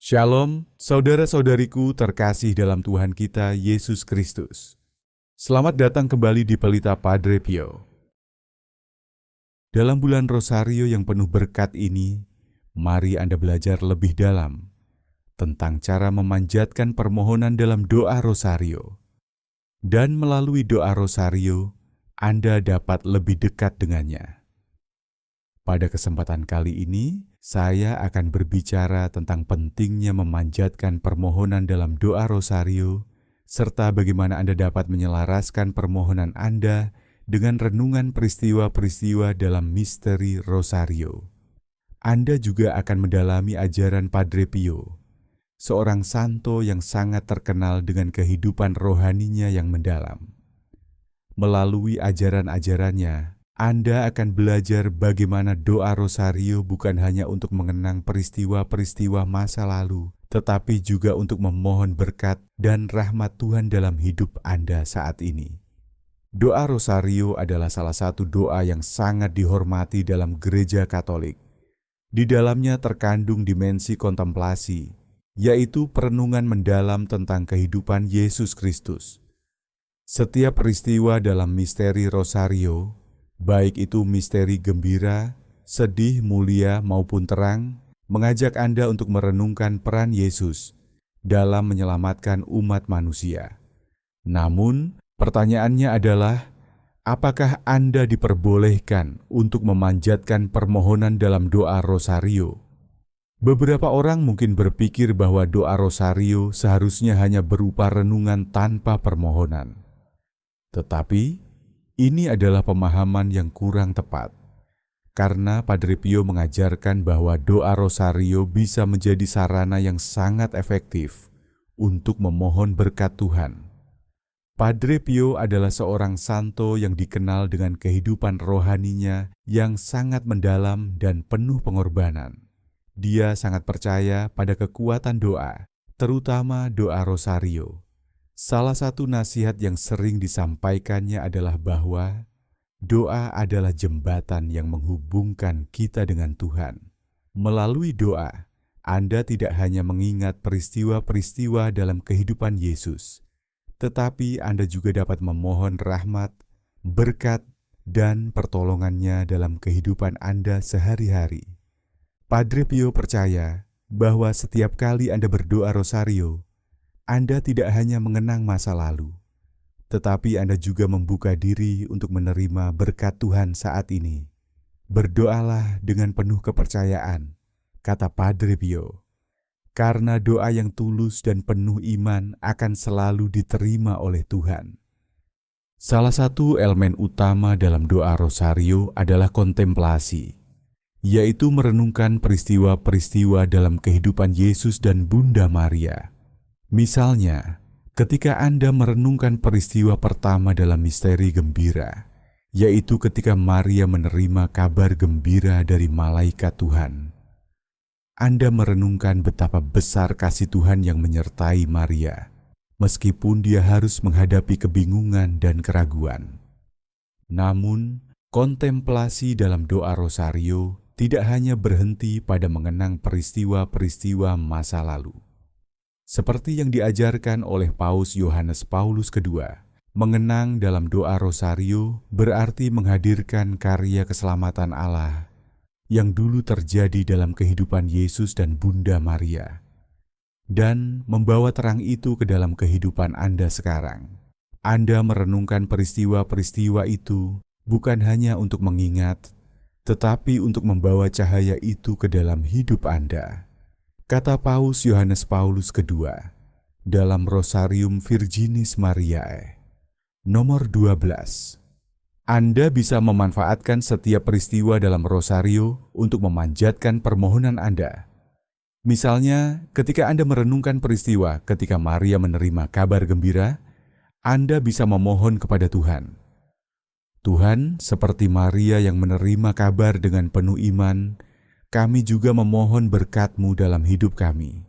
Shalom, saudara-saudariku terkasih dalam Tuhan kita Yesus Kristus. Selamat datang kembali di Pelita Padre Pio. Dalam bulan Rosario yang penuh berkat ini, mari Anda belajar lebih dalam tentang cara memanjatkan permohonan dalam doa Rosario. Dan melalui doa Rosario, Anda dapat lebih dekat dengannya. Pada kesempatan kali ini, saya akan berbicara tentang pentingnya memanjatkan permohonan dalam doa Rosario, serta bagaimana Anda dapat menyelaraskan permohonan Anda dengan renungan peristiwa-peristiwa dalam misteri Rosario. Anda juga akan mendalami ajaran Padre Pio, seorang santo yang sangat terkenal dengan kehidupan rohaninya yang mendalam. Melalui ajaran-ajarannya, Anda akan belajar bagaimana doa Rosario bukan hanya untuk mengenang peristiwa-peristiwa masa lalu, tetapi juga untuk memohon berkat dan rahmat Tuhan dalam hidup Anda saat ini. Doa Rosario adalah salah satu doa yang sangat dihormati dalam Gereja Katolik. Di dalamnya terkandung dimensi kontemplasi, yaitu perenungan mendalam tentang kehidupan Yesus Kristus. Setiap peristiwa dalam misteri Rosario, baik itu misteri gembira, sedih, mulia, maupun terang, mengajak Anda untuk merenungkan peran Yesus dalam menyelamatkan umat manusia. Namun, pertanyaannya adalah, apakah Anda diperbolehkan untuk memanjatkan permohonan dalam doa Rosario? Beberapa orang mungkin berpikir bahwa doa Rosario seharusnya hanya berupa renungan tanpa permohonan. Tetapi, ini adalah pemahaman yang kurang tepat, karena Padre Pio mengajarkan bahwa doa Rosario bisa menjadi sarana yang sangat efektif untuk memohon berkat Tuhan. Padre Pio adalah seorang santo yang dikenal dengan kehidupan rohaninya yang sangat mendalam dan penuh pengorbanan. Dia sangat percaya pada kekuatan doa, terutama doa Rosario. Salah satu nasihat yang sering disampaikannya adalah bahwa doa adalah jembatan yang menghubungkan kita dengan Tuhan. Melalui doa, Anda tidak hanya mengingat peristiwa-peristiwa dalam kehidupan Yesus, tetapi Anda juga dapat memohon rahmat, berkat, dan pertolongannya dalam kehidupan Anda sehari-hari. Padre Pio percaya bahwa setiap kali Anda berdoa Rosario, Anda tidak hanya mengenang masa lalu, tetapi Anda juga membuka diri untuk menerima berkat Tuhan saat ini. Berdoalah dengan penuh kepercayaan, kata Padre Pio, karena doa yang tulus dan penuh iman akan selalu diterima oleh Tuhan. Salah satu elemen utama dalam doa Rosario adalah kontemplasi, yaitu merenungkan peristiwa-peristiwa dalam kehidupan Yesus dan Bunda Maria. Misalnya, ketika Anda merenungkan peristiwa pertama dalam misteri gembira, yaitu ketika Maria menerima kabar gembira dari malaikat Tuhan, Anda merenungkan betapa besar kasih Tuhan yang menyertai Maria, meskipun dia harus menghadapi kebingungan dan keraguan. Namun, kontemplasi dalam doa Rosario tidak hanya berhenti pada mengenang peristiwa-peristiwa masa lalu. Seperti yang diajarkan oleh Paus Yohanes Paulus II, mengenang dalam doa Rosario berarti menghadirkan karya keselamatan Allah yang dulu terjadi dalam kehidupan Yesus dan Bunda Maria, dan membawa terang itu ke dalam kehidupan Anda sekarang. Anda merenungkan peristiwa-peristiwa itu bukan hanya untuk mengingat, tetapi untuk membawa cahaya itu ke dalam hidup Anda. Kata Paus Yohanes Paulus II dalam Rosarium Virginis Mariae, nomor 12. Anda bisa memanfaatkan setiap peristiwa dalam Rosario untuk memanjatkan permohonan Anda. Misalnya, ketika Anda merenungkan peristiwa ketika Maria menerima kabar gembira, Anda bisa memohon kepada Tuhan. Tuhan, seperti Maria yang menerima kabar dengan penuh iman, kami juga memohon berkat-Mu dalam hidup kami.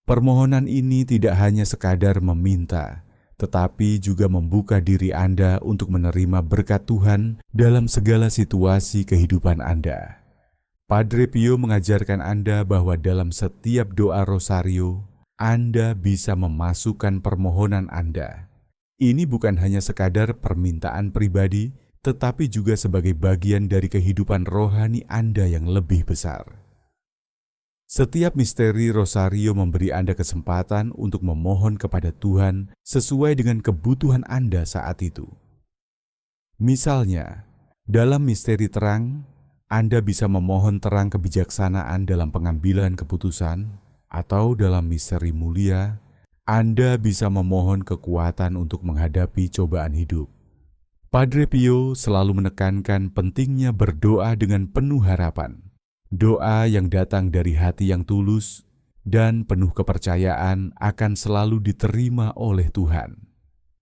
Permohonan ini tidak hanya sekadar meminta, tetapi juga membuka diri Anda untuk menerima berkat Tuhan dalam segala situasi kehidupan Anda. Padre Pio mengajarkan Anda bahwa dalam setiap doa rosario, Anda bisa memasukkan permohonan Anda. Ini bukan hanya sekadar permintaan pribadi, tetapi juga sebagai bagian dari kehidupan rohani Anda yang lebih besar. Setiap misteri rosario memberi Anda kesempatan untuk memohon kepada Tuhan sesuai dengan kebutuhan Anda saat itu. Misalnya, dalam misteri terang, Anda bisa memohon terang kebijaksanaan dalam pengambilan keputusan, atau dalam misteri mulia, Anda bisa memohon kekuatan untuk menghadapi cobaan hidup. Padre Pio selalu menekankan pentingnya berdoa dengan penuh harapan. Doa yang datang dari hati yang tulus dan penuh kepercayaan akan selalu diterima oleh Tuhan.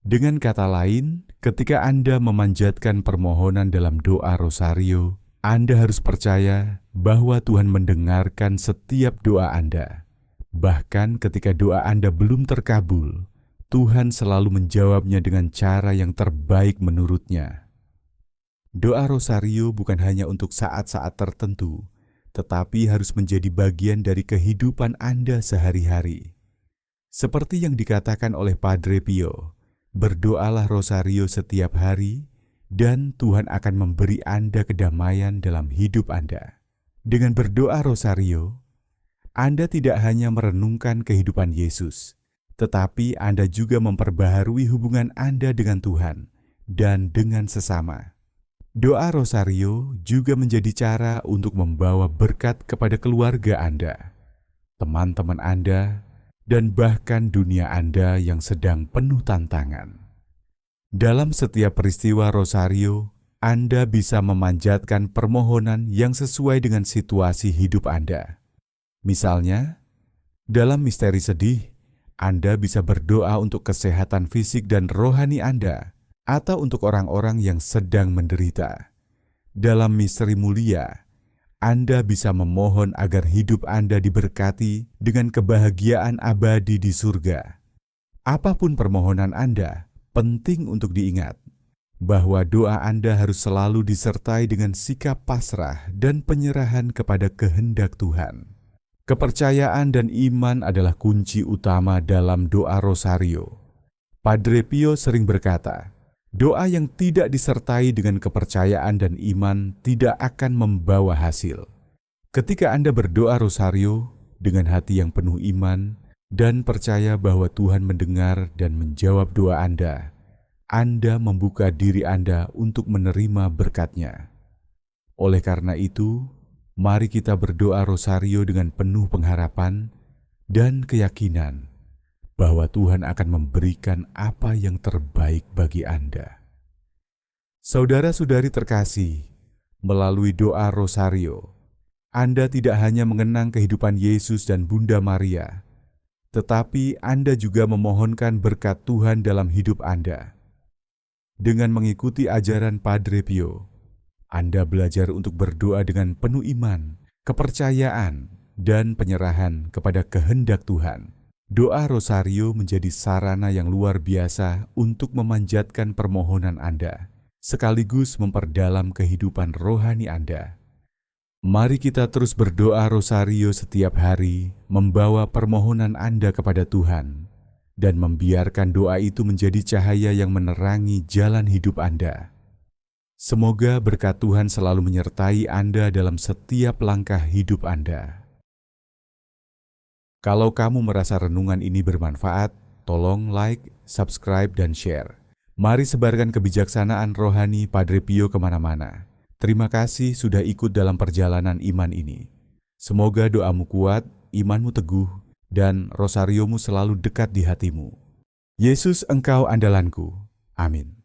Dengan kata lain, ketika Anda memanjatkan permohonan dalam doa rosario, Anda harus percaya bahwa Tuhan mendengarkan setiap doa Anda. Bahkan ketika doa Anda belum terkabul, Tuhan selalu menjawabnya dengan cara yang terbaik menurutnya. Doa rosario bukan hanya untuk saat-saat tertentu, tetapi harus menjadi bagian dari kehidupan Anda sehari-hari. Seperti yang dikatakan oleh Padre Pio, berdoalah rosario setiap hari, dan Tuhan akan memberi Anda kedamaian dalam hidup Anda. Dengan berdoa rosario, Anda tidak hanya merenungkan kehidupan Yesus, tetapi Anda juga memperbaharui hubungan Anda dengan Tuhan dan dengan sesama. Doa rosario juga menjadi cara untuk membawa berkat kepada keluarga Anda, teman-teman Anda, dan bahkan dunia Anda yang sedang penuh tantangan. Dalam setiap peristiwa rosario, Anda bisa memanjatkan permohonan yang sesuai dengan situasi hidup Anda. Misalnya, dalam misteri sedih, Anda bisa berdoa untuk kesehatan fisik dan rohani Anda, atau untuk orang-orang yang sedang menderita. Dalam misteri mulia, Anda bisa memohon agar hidup Anda diberkati dengan kebahagiaan abadi di surga. Apapun permohonan Anda, penting untuk diingat bahwa doa Anda harus selalu disertai dengan sikap pasrah dan penyerahan kepada kehendak Tuhan. Kepercayaan dan iman adalah kunci utama dalam doa rosario. Padre Pio sering berkata, doa yang tidak disertai dengan kepercayaan dan iman tidak akan membawa hasil. Ketika Anda berdoa rosario dengan hati yang penuh iman dan percaya bahwa Tuhan mendengar dan menjawab doa Anda membuka diri Anda untuk menerima berkat-Nya. Oleh karena itu, mari kita berdoa rosario dengan penuh pengharapan dan keyakinan bahwa Tuhan akan memberikan apa yang terbaik bagi Anda. Saudara-saudari terkasih, melalui doa rosario, Anda tidak hanya mengenang kehidupan Yesus dan Bunda Maria, tetapi Anda juga memohonkan berkat Tuhan dalam hidup Anda. Dengan mengikuti ajaran Padre Pio, Anda belajar untuk berdoa dengan penuh iman, kepercayaan, dan penyerahan kepada kehendak Tuhan. Doa rosario menjadi sarana yang luar biasa untuk memanjatkan permohonan Anda, sekaligus memperdalam kehidupan rohani Anda. Mari kita terus berdoa rosario setiap hari, membawa permohonan Anda kepada Tuhan, dan membiarkan doa itu menjadi cahaya yang menerangi jalan hidup Anda. Semoga berkat Tuhan selalu menyertai Anda dalam setiap langkah hidup Anda. Kalau kamu merasa renungan ini bermanfaat, tolong like, subscribe, dan share. Mari sebarkan kebijaksanaan rohani Padre Pio kemana-mana. Terima kasih sudah ikut dalam perjalanan iman ini. Semoga doamu kuat, imanmu teguh, dan rosariomu selalu dekat di hatimu. Yesus, Engkau andalanku. Amin.